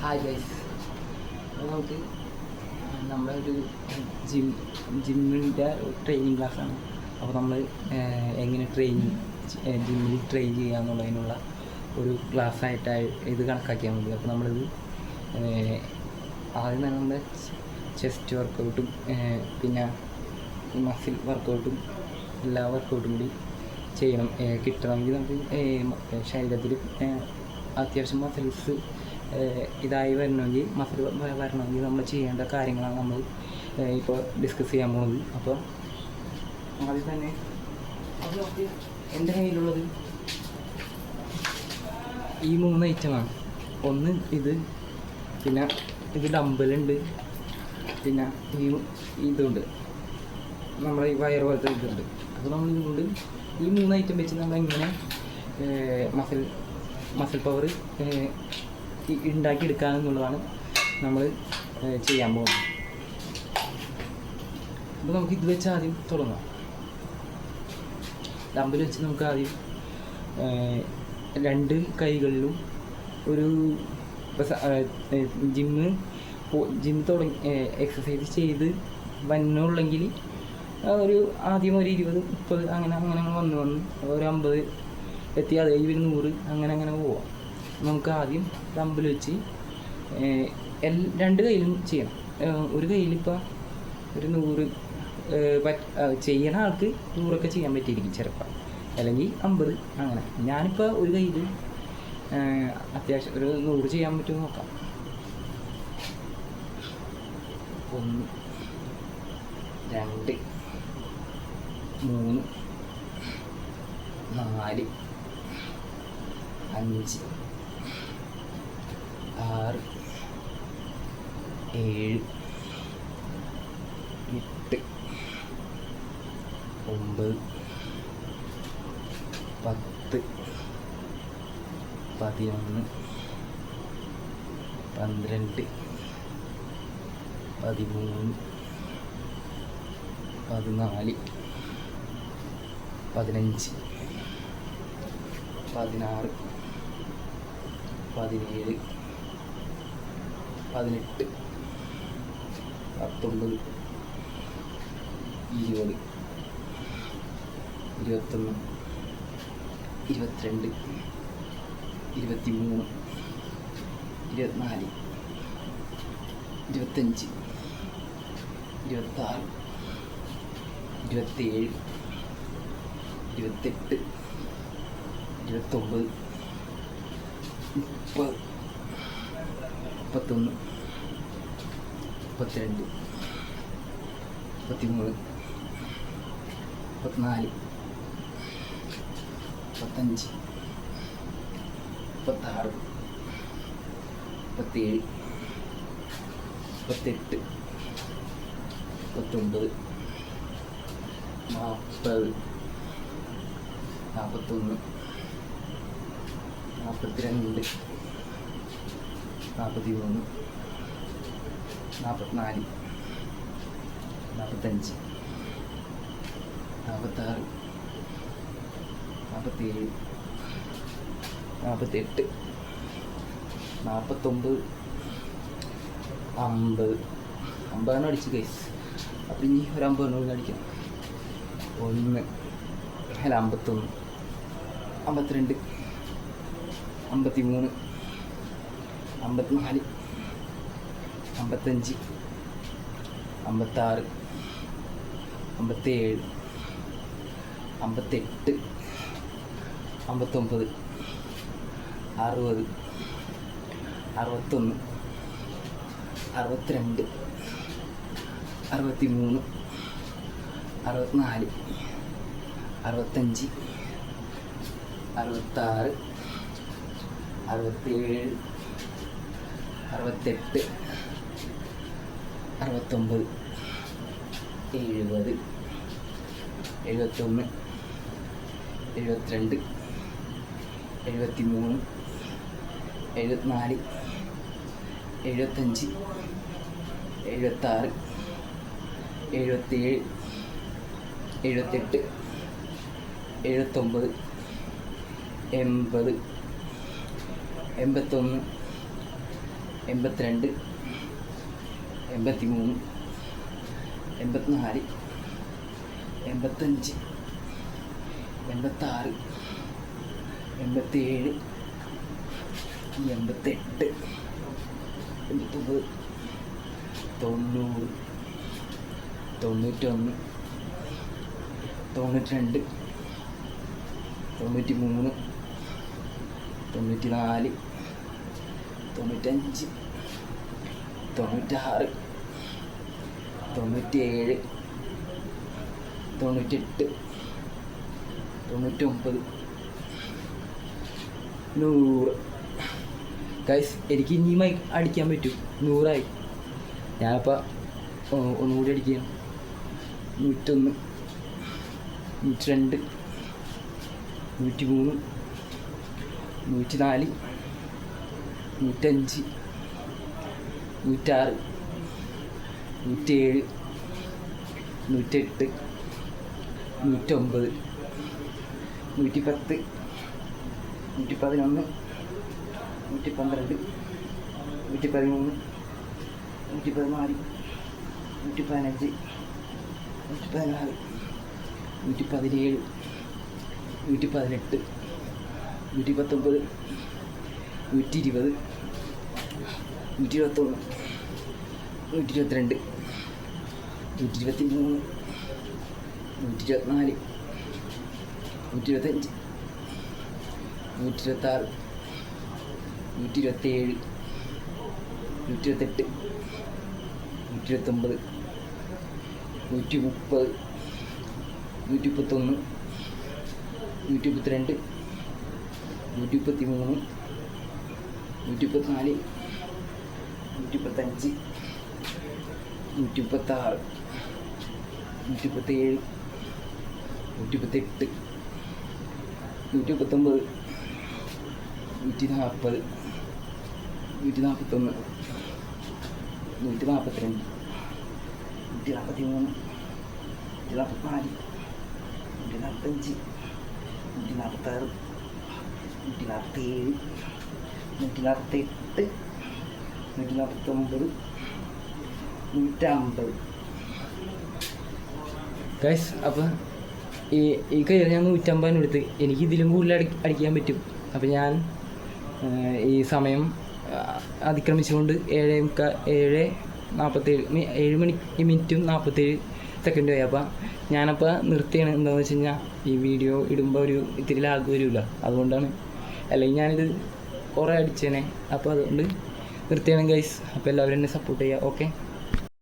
Hi guys. അപ്പോൾ നമുക്ക് നമ്മുടെ ഒരു ജിമ്മിൻ്റെ ട്രെയിനിങ് ക്ലാസ്സാണ്. അപ്പോൾ നമ്മൾ എങ്ങനെ ജിമ്മിൽ ട്രെയിൻ ചെയ്യുക എന്നുള്ളതിനുള്ള ഒരു ക്ലാസ്സായിട്ടാണ് ഇത് കണക്കാക്കിയാൽ മതി. അപ്പോൾ നമ്മളിത് ആദ്യം തന്നെ നമ്മുടെ ചെസ്റ്റ് വർക്കൗട്ടും പിന്നെ മസിൽ വർക്കൗട്ടും എല്ലാ വർക്കൗട്ടും കൂടി ചെയ്യണം. കിട്ടണമെങ്കിൽ നമുക്ക് ശരീരത്തിൽ അത്യാവശ്യം മസിൽസ് ഇതായി വരണമെങ്കിൽ നമ്മൾ ചെയ്യേണ്ട കാര്യങ്ങളാണ് നമ്മൾ ഇപ്പോൾ ഡിസ്കസ് ചെയ്യാൻ പോകുന്നത്. അപ്പോൾ ആദ്യം തന്നെ അത് നമുക്ക് എൻ്റെ കയ്യിലുള്ളത് ഈ 3 ഐറ്റമാണ്. ഒന്ന് ഇത്, പിന്നെ ഇത് ഡമ്പലുണ്ട്, പിന്നെ ഇതുണ്ട്, നമ്മുടെ ഈ വയർ പോലത്തെ ഇതുണ്ട്. അപ്പോൾ നമ്മൾ ഇതുകൊണ്ട് ഈ 3 ഐറ്റം വെച്ച് നമ്മളിങ്ങനെ മസിൽ പവർ ഉണ്ടാക്കിയെടുക്കാമെന്നുള്ളതാണ് നമ്മൾ ചെയ്യാൻ പോകുന്നത്. അപ്പോൾ നമുക്ക് ഇത് വെച്ച് ആദ്യം തുടങ്ങാം. ഡമ്പൽ വെച്ച് നമുക്ക് ആദ്യം 2 കൈകളിലും ഒരു ജിമ്മ് തുടങ്ങി എക്സസൈസ് ചെയ്ത് വന്നുള്ളെങ്കിൽ ഒരു ആദ്യം ഒരു 20-30 അങ്ങനെ വന്ന് ഒരു 50 എത്തി, അത് 100 അങ്ങനെ പോവാം. നമുക്ക് ആദ്യം ഡമ്പൽ വെച്ച് 2 കൈയിലും ചെയ്യണം. ഒരു കയ്യിലിപ്പോൾ ഒരു 100 ചെയ്യണ ആൾക്ക് 100 ചെയ്യാൻ പറ്റിയിരിക്കും ചിലപ്പോൾ, അല്ലെങ്കിൽ 50 അങ്ങനെ. ഞാനിപ്പോൾ ഒരു കയ്യിൽ അത്യാവശ്യം ഒരു 100 ചെയ്യാൻ പറ്റുമോ നോക്കാം. 1 2 3 4 5 6 7 8 9 10 11 12 13 14 15 16 17 18 19 20 21 22 23 24 25 26 27 28 29 30 31 32 33 34 35 36 37 38 39 40 41 42 43 44 45 46 47 48 49 50 അടിച്ച് ഗൈസ്. അപ്പം ഇനി ഒരു 50 അടിക്കാം. 1 അല്ല 51 52 53 54 55 56 57 58 59 60 61 62 63 64 65 66 67 68 69 70 71 72 73 74 75 76 77 78 79 80 81 82, 83, 84, 85, 86, 87, 88, 89, 90, 91, 92, 93, 94, 95, 96, 97, 98, 99, 100. ഗൈസ് എനിക്ക് ഇനിയും അടിക്കാൻ പറ്റും. 100ആയി. ഞാനപ്പോൾ ഒന്നുകൂടി അടിക്കുകയാണ്. 101, 102, 103, 104, 105, 106, 107, 108, 109, 110, 111, 112, 113, 114, 115, 116, 117, 118, 119, 120, 121, 122, 123, 124, 125, 126, 127, 128, 129, 130, 131, 132, 133, 134, 135, 136, 137, 138, 139, 140, 141, 142, 143, 144, 145, 146, 147, 148, 149, 150. ഗൈസ് അപ്പോൾ ഈ കയ്യിൽ ഞാൻ 150 എടുത്ത് എനിക്ക് ഇതിലും കൂടുതൽ അടിക്കാൻ പറ്റും. അപ്പോൾ ഞാൻ ഈ സമയം അതിക്രമിച്ചുകൊണ്ട് 7:47 സെക്കൻഡ് ആയി. അപ്പോൾ ഞാനപ്പോൾ നിർത്തിയാണ്. എന്താണെന്ന് വെച്ച് കഴിഞ്ഞാൽ ഈ വീഡിയോ ഇടുമ്പോൾ ഒരു ഇത്തിരി ലാഗ് വരില്ല, അതുകൊണ്ടാണ്. അല്ലെങ്കിൽ ഞാനിത് കുറേ അടിച്ചേനെ. അപ്പോൾ അതുകൊണ്ട് നിർത്തിയാണ് ഗൈസ്. അപ്പോൾ എല്ലാവരും എന്നെ സപ്പോർട്ട് ചെയ്യുക. ഓക്കെ.